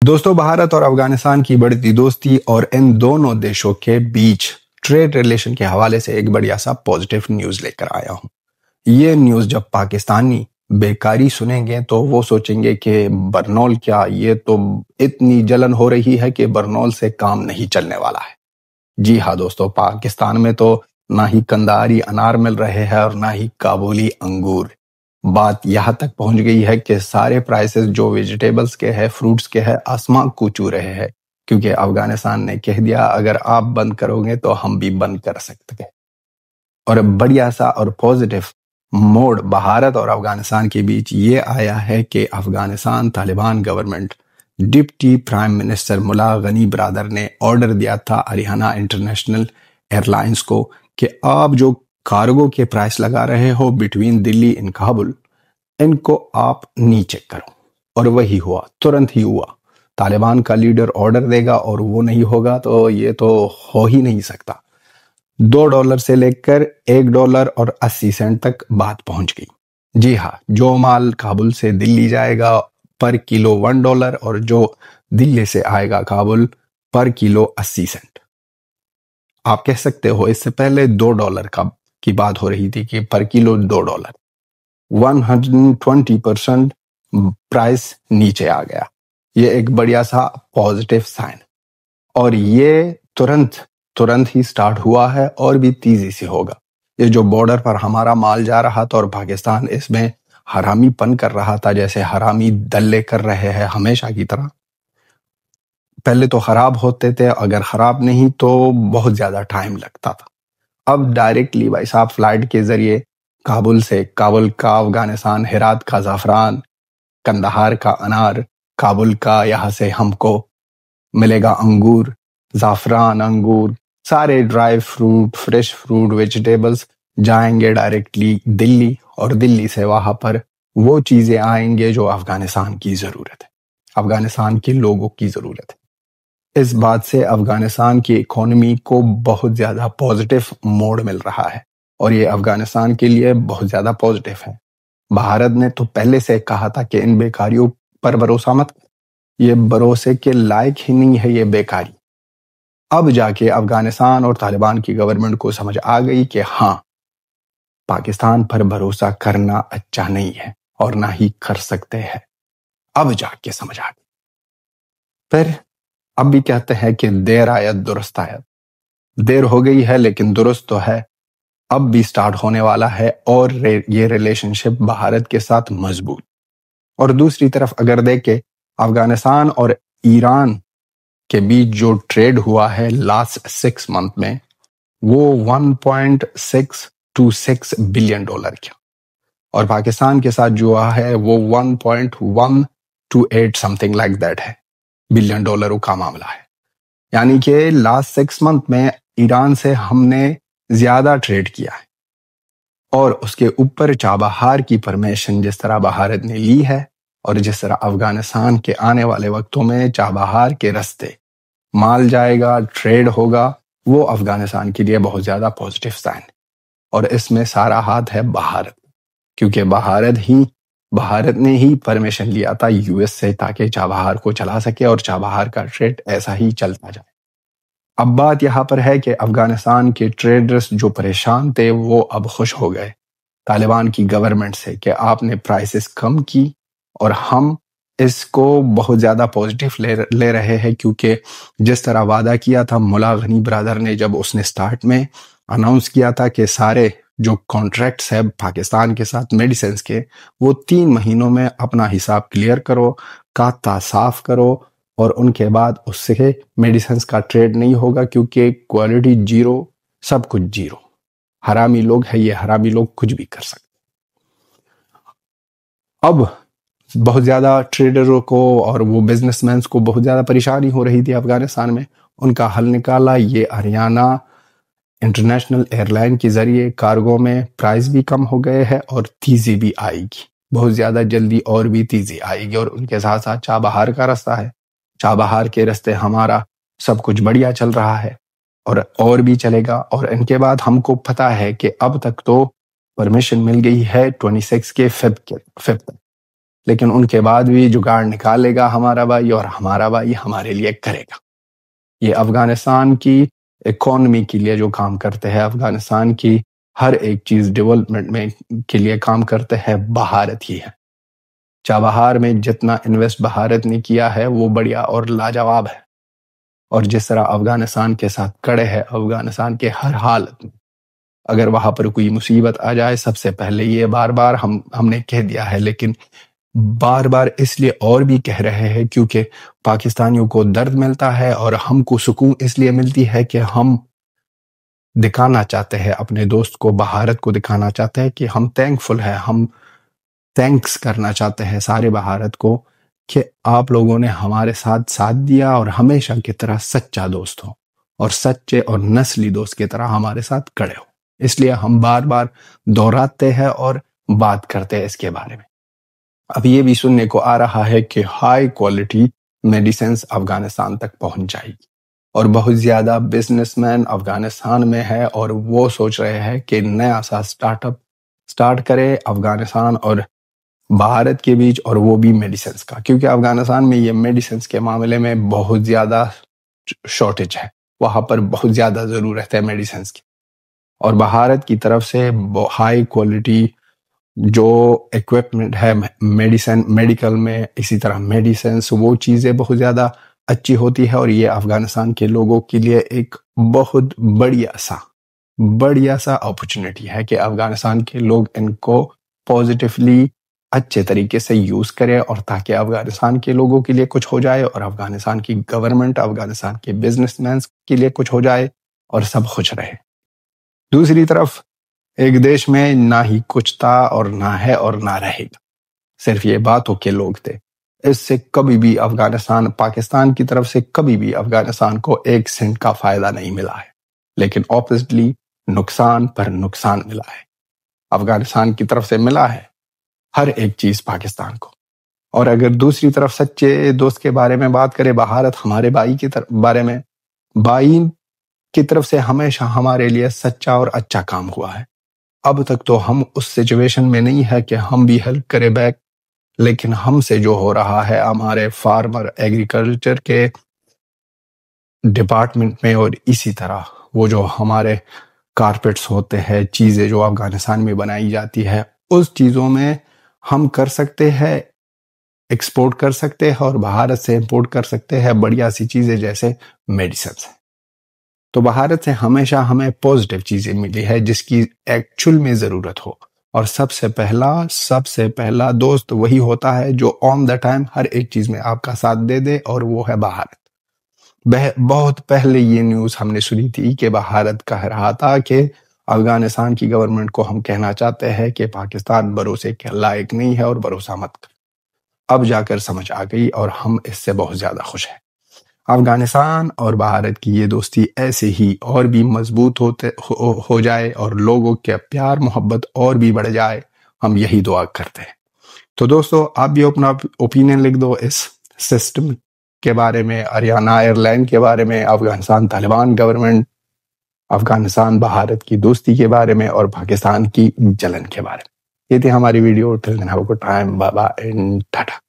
دوستو، بھارت اور افغانستان کی بڑھتی دوستی اور ان دونوں دیشوں کے بیچ ٹریڈ ریلیشن کے حوالے سے ایک بڑی سا پازیٹیو نیوز لے کر آیا ہوں۔ یہ نیوز جب پاکستانی بیکاری سنیں گے تو وہ سوچیں گے کہ برنول کیا، یہ تو اتنی جلن ہو رہی ہے کہ برنول سے کام نہیں چلنے والا ہے۔ جی ہاں دوستو، پاکستان میں تو نہ ہی قندھاری انار مل رہے ہیں اور نہ ہی کابلی انگور۔ بات یہاں تک پہنچ گئی ہے کہ سارے پرائسز جو ویجیٹیبلز کے ہے، فروٹس کے ہے، آسمان کو چھو رہے ہیں، کیونکہ افغانستان نے کہہ دیا اگر آپ بند کرو گے تو ہم بھی بند کر سکتے ہیں۔ اور بڑھیا سا اور پازیٹیو موڈ بھارت اور افغانستان کے بیچ یہ آیا ہے کہ Afghanistan Taliban government deputy prime minister ملا غنی برادر نے آرڈر دیا تھا ہریانہ انٹرنیشنل ایئر لائنز کو کہ آپ جو کارگو کے پرائس لگا رہے ہو بٹوین دلی اینڈ کابل، ان کو آپ نیچے کرو۔ اور وہی ہوا، ترنت ہی ہوا۔ طالبان کا لیڈر آرڈر دے گا اور وہ نہیں ہوگا تو یہ تو ہو ہی نہیں سکتا۔ $2 سے لے کر $1.80 تک بات پہنچ گئی۔ جی ہاں، جو مال کابل سے دلی جائے گا پر کلو $1 اور جو دلی سے آئے گا کابل پر کلو 80 سینٹ۔ آپ کہہ سکتے ہو اس سے پہلے $2 کی بات ہو رہی تھی کہ پر کلو $2۔ 120% پرائس نیچے آ گیا۔ یہ ایک بڑھیا سا پازیٹیو سائن، اور یہ ترنت ہی سٹارٹ ہوا ہے اور بھی تیزی سے ہوگا۔ یہ جو بارڈر پر ہمارا مال جا رہا تھا اور پاکستان اس میں حرامی پن کر رہا تھا، جیسے حرامی دلے کر رہے ہیں ہمیشہ کی طرح، پہلے تو خراب ہوتے تھے، اگر خراب نہیں تو بہت زیادہ ٹائم لگتا تھا۔ اب ڈائریکٹلی بھائی صاحب فلائٹ کے ذریعے کابل کا افغانستان، ہرات کا زعفران، کندہار کا انار، کابل کا یہاں سے ہم کو ملے گا انگور، زعفران، انگور، سارے dry fruit, fresh fruit, vegetables جائیں گے ڈائریکٹلی دلی، اور دلی سے وہاں پر وہ چیزیں آئیں گے جو افغانستان کی ضرورت ہے، افغانستان کے لوگوں کی ضرورت ہے۔ اس بات سے افغانستان کی اکانومی کو بہت زیادہ پازیٹیو موڈ مل رہا ہے، اور یہ افغانستان کے لیے بہت زیادہ پازیٹیو ہے۔ بھارت نے تو پہلے سے کہا تھا کہ ان بیکاریوں پر بھروسہ مت، یہ بھروسے کے لائق ہی نہیں ہے یہ بیکاری۔ اب جا کے افغانستان اور طالبان کی گورنمنٹ کو سمجھ آ گئی کہ ہاں، پاکستان پر بھروسہ کرنا اچھا نہیں ہے اور نہ ہی کر سکتے ہیں۔ اب جا کے سمجھ آ گئی۔ پھر اب بھی کہتے ہیں کہ دیر آیت درست آیت، دیر ہو گئی ہے لیکن درست تو ہے۔ اب بھی سٹارٹ ہونے والا ہے اور یہ ریلیشن شپ بھارت کے ساتھ مضبوط۔ اور دوسری طرف اگر دیکھیں، افغانستان اور ایران کے بیچ جو ٹریڈ ہوا ہے لاسٹ 6 منتھ میں، وہ $1.626 بلین کا، اور پاکستان کے ساتھ جو ہے وہ 1.128 سمتھنگ لائک دیٹ ہے، بلین ڈالروں کا معاملہ ہے۔ یعنی کہ لاسٹ 6 منتھ میں ایران سے ہم نے زیادہ ٹریڈ کیا ہے، اور اس کے اوپر چابہار کی پرمیشن جس طرح بھارت نے لی ہے، اور جس طرح افغانستان کے آنے والے وقتوں میں چابہار کے رستے مال جائے گا، ٹریڈ ہوگا، وہ افغانستان کے لیے بہت زیادہ پازیٹیو سائن۔ اور اس میں سارا ہاتھ ہے بھارت، کیونکہ بھارت نے ہی پرمیشن لیا تھا US سے تاکہ چابہار کو چلا سکے اور چابہار کا ٹریڈ ایسا ہی چلتا جائے۔ اب بات یہاں پر ہے کہ افغانستان کے ٹریڈرز جو پریشان تھے وہ اب خوش ہو گئے طالبان کی گورنمنٹ سے کہ آپ نے پرائسز کم کی، اور ہم اس کو بہت زیادہ پازیٹیو لے رہے ہیں، کیونکہ جس طرح وعدہ کیا تھا ملا غنی برادر نے، جب اس نے سٹارٹ میں اناؤنس کیا تھا کہ سارے جو کانٹریکٹس ہے پاکستان کے ساتھ میڈیسنز کے، وہ 3 مہینوں میں اپنا حساب کلیئر کرو، کھاتا صاف کرو، اور ان کے بعد اس سے میڈیسنز کا ٹریڈ نہیں ہوگا، کیونکہ کوالٹی 0، سب کچھ 0۔ حرامی لوگ ہے یہ، حرامی لوگ کچھ بھی کر سکتے۔ اب بہت زیادہ ٹریڈروں کو اور وہ بزنس مینس کو بہت زیادہ پریشانی ہو رہی تھی افغانستان میں، ان کا حل نکالا یہ ہریانہ انٹرنیشنل ایئر لائن کے ذریعے۔ کارگو میں پرائز بھی کم ہو گئے ہیں اور تیزی بھی آئے گی، بہت زیادہ جلدی اور بھی تیزی آئے گی، اور ان کے ساتھ ساتھ چابہار کا راستہ ہے، چابہار کے راستے ہمارا سب کچھ بڑھیا چل رہا ہے اور بھی چلے گا۔ اور ان کے بعد ہم کو پتہ ہے کہ اب تک تو پرمیشن مل گئی ہے 26 کے فیب تک لیکن ان کے بعد بھی جگاڑ نکالے گا ہمارا بھائی، اور ہمارا بھائی ہمارے لیے کرے گا۔ یہ افغانستان کی اکانومی کے لیے جو کام کرتے ہیں، افغانستان کی ہر ایک چیز ڈیولپمنٹ میں کے لیے کام کرتے ہیں، بھارت ہی ہے۔ چابہار میں جتنا انویسٹ بھارت نے کیا ہے وہ بڑھیا اور لاجواب ہے، اور جس طرح افغانستان کے ساتھ کڑے ہے، افغانستان کے ہر حالت میں اگر وہاں پر کوئی مصیبت آ جائے، سب سے پہلے یہ بار بار ہم نے کہہ دیا ہے، لیکن بار بار اس لیے اور بھی کہہ رہے ہیں کیونکہ پاکستانیوں کو درد ملتا ہے اور ہم کو سکون اس لیے ملتی ہے کہ ہم دکھانا چاہتے ہیں اپنے دوست کو، بھارت کو دکھانا چاہتے ہیں کہ ہم تھینکفل ہیں، ہم تھینکس کرنا چاہتے ہیں سارے بھارت کو کہ آپ لوگوں نے ہمارے ساتھ دیا اور ہمیشہ کی طرح سچا دوست ہو، اور سچے اور نسلی دوست کی طرح ہمارے ساتھ کھڑے ہو۔ اس لیے ہم بار بار دہراتے ہیں اور بات کرتے ہیں اس کے بارے میں۔ اب یہ بھی سننے کو آ رہا ہے کہ ہائی کوالٹی میڈیسنز افغانستان تک پہنچ جائے گی، اور بہت زیادہ بزنس مین افغانستان میں ہے اور وہ سوچ رہے ہیں کہ نیا سا سٹارٹ کرے افغانستان اور بھارت کے بیچ، اور وہ بھی میڈیسنز کا، کیونکہ افغانستان میں یہ میڈیسنز کے معاملے میں بہت زیادہ شارٹیج ہے، وہاں پر بہت زیادہ ضرورت ہے میڈیسنز کی، اور بھارت کی طرف سے ہائی کوالٹی جو ایکوپمنٹ ہے میڈیکل میں، اسی طرح میڈیسنس، وہ چیزیں بہت زیادہ اچھی ہوتی ہے، اور یہ افغانستان کے لوگوں کے لیے ایک بہت بڑھیا سا اپرچونٹی ہے کہ افغانستان کے لوگ ان کو پازیٹیولی اچھے طریقے سے یوز کرے، اور تاکہ افغانستان کے لوگوں کے لیے کچھ ہو جائے، اور افغانستان کی گورنمنٹ، افغانستان کے بزنس مینز کے لیے کچھ ہو جائے، اور سب خوش رہے۔ دوسری طرف ایک دیش میں نہ ہی کچھ تھا اور نہ ہے اور نہ رہے گا، صرف یہ باتوں کے لوگ تھے۔ اس سے کبھی بھی پاکستان کی طرف سے کبھی بھی افغانستان کو 1 سینٹ کا فائدہ نہیں ملا ہے، لیکن اپوزٹلی نقصان پر نقصان ملا ہے۔ افغانستان کی طرف سے ملا ہے ہر ایک چیز پاکستان کو۔ اور اگر دوسری طرف سچے دوست کے بارے میں بات کرے، بھارت ہمارے بھائی کے بارے میں، بھائی کی طرف سے ہمیشہ ہمارے لیے سچا اور اچھا کام ہوا ہے۔ اب تک تو ہم اس سچویشن میں نہیں ہے کہ ہم بھی ہیلپ کرے بیک، لیکن ہم سے جو ہو رہا ہے ہمارے فارمر ایگریکلچر کے ڈپارٹمنٹ میں، اور اسی طرح وہ جو ہمارے کارپیٹس ہوتے ہیں، چیزیں جو افغانستان میں بنائی جاتی ہے، اس چیزوں میں ہم کر سکتے ہیں، ایکسپورٹ کر سکتے ہیں، اور بھارت سے امپورٹ کر سکتے ہیں بڑھیا سی چیزیں جیسے میڈیسنس ہیں۔ تو بھارت سے ہمیشہ ہمیں پازیٹیو چیزیں ملی ہے جس کی ایکچول میں ضرورت ہو، اور سب سے پہلا دوست وہی ہوتا ہے جو آن دا ٹائم ہر ایک چیز میں آپ کا ساتھ دے دے، اور وہ ہے بھارت۔ بہت پہلے یہ نیوز ہم نے سنی تھی کہ بھارت کہہ رہا تھا کہ افغانستان کی گورنمنٹ کو ہم کہنا چاہتے ہیں کہ پاکستان بھروسے کے لائق نہیں ہے اور بھروسہ مت کر۔ اب جا کر سمجھ آ گئی، اور ہم اس سے بہت زیادہ خوش ہیں۔ افغانستان اور بھارت کی یہ دوستی ایسے ہی اور بھی مضبوط ہو جائے، اور لوگوں کے پیار محبت اور بھی بڑھ جائے، ہم یہی دعا کرتے ہیں۔ تو دوستو، آپ بھی اپنا اوپینین لکھ دو اس سسٹم کے بارے میں، ہریانہ ایئرلائن کے بارے میں، افغانستان طالبان گورنمنٹ، افغانستان بھارت کی دوستی کے بارے میں، اور پاکستان کی جلن کے بارے میں۔ یہ تھی ہماری video. Till then have a good time, bye bye and Tata.